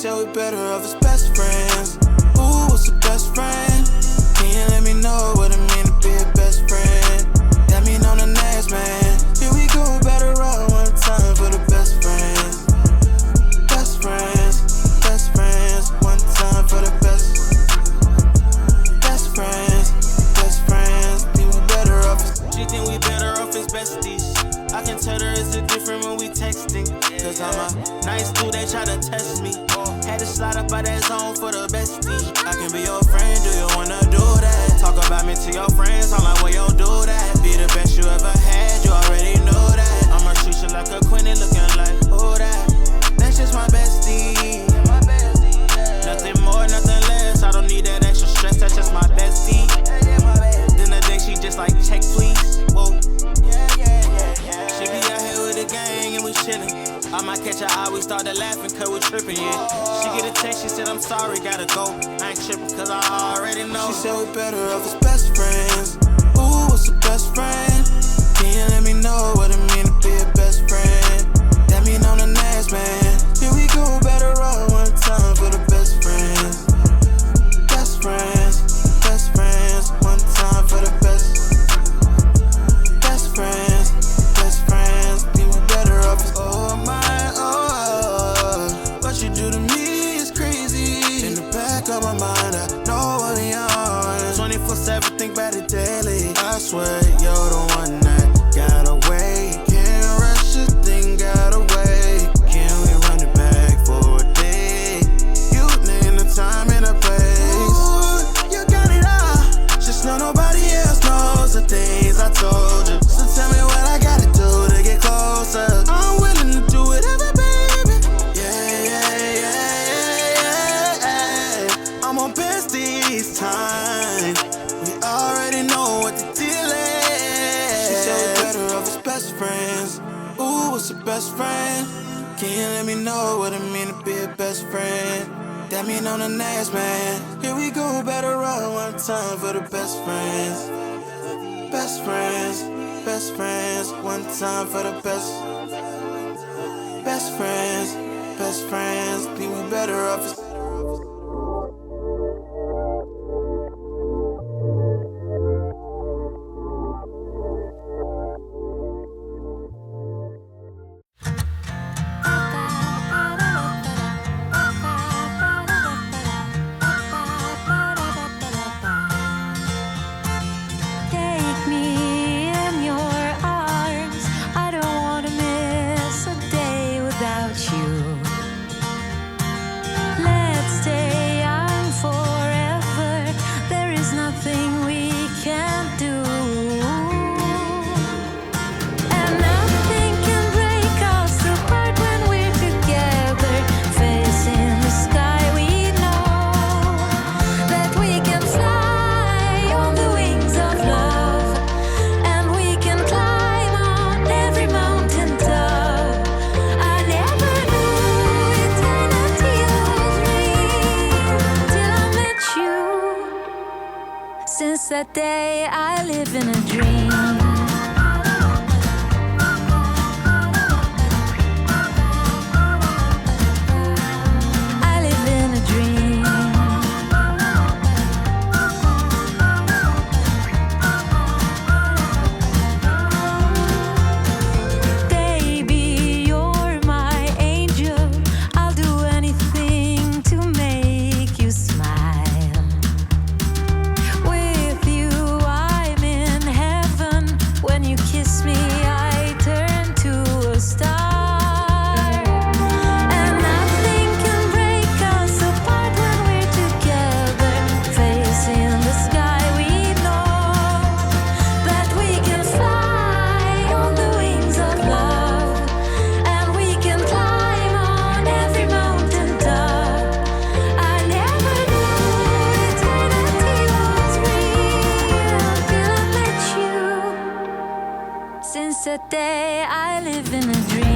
said we better off as best friends. Ooh, what's a best friend? Can you let me know what it mean to be a best friend? That mean on the next man. Here we go, better run one time for the best friends. Best friends, best friends, one time for the best. Best friends, best friends, think we better off as. She think we better off as besties. I can tell her it's a different when we texting. Cause I'm a nice dude, they try to test me. Had to slide up by that zone for the bestie. I can be your friend, do you wanna do that? Talk about me to your friends, I'm like, well, yo, do that. Be the best you ever had, you already know that. I'ma treat you like a queen, looking like, who that? That's just my bestie. Nothing more, nothing less. I don't need that extra stress, that's just my bestie. Then the day she just like, check please. Whoa. She be out here with the gang and we chillin'. I might catch her eye, we started laughing cause we trippin', yeah. She get a text, she said I'm sorry, gotta go. I ain't trippin' cause I already know. She said we better off as best friends. Ooh, what's a best friend? Can you let me know what it mean to be a best friend? That mean on the next man. Here we go, better run one time for the best friends. Best friends, best friends, one time for the best. Best friends, best friends, think we better off as. Oh my, oh, what you do to me is crazy. In the back of my mind, I know what we on. 24/7, think about it daily. I swear, you're the one that got away. Can't rush a thing, got away. Can we run it back for a day? You name the time and the place. Ooh, you got it all. Just know nobody else knows the things I told you. So tell me what I gotta do to get closer. I'm willing to do whatever, baby. Yeah. I'm on besties time. We already know what the deal is. She said we better off as best friends. Ooh, what's a best friend? Can you let me know what it mean to be a best friend? That mean on the next man. Here we go, better run one time for the best friends. Best friends, best friends, one time for the best. Best friends, think we better off as. Take me in your arms. I don't wanna miss a day without you. Let's stay young forever. There is nothing we can't do. And nothing can break us apart when we're together. Facing the sky, we know that we can fly on the wings of love. And we can climb on every mountain top. I never knew eternity was real till I met you. Since that day, I live in a dream. I live in a dream. Baby, you're my angel. I'll do anything to make you smile. With you, I'm in heaven. When you kiss me, I turn to a star. And nothing can break us apart when we're together. Facing the sky, we know that we can fly on the wings of love. And we can climb on every mountain top. I never knew eternity was real till I met you. Since that day, I live in a dream.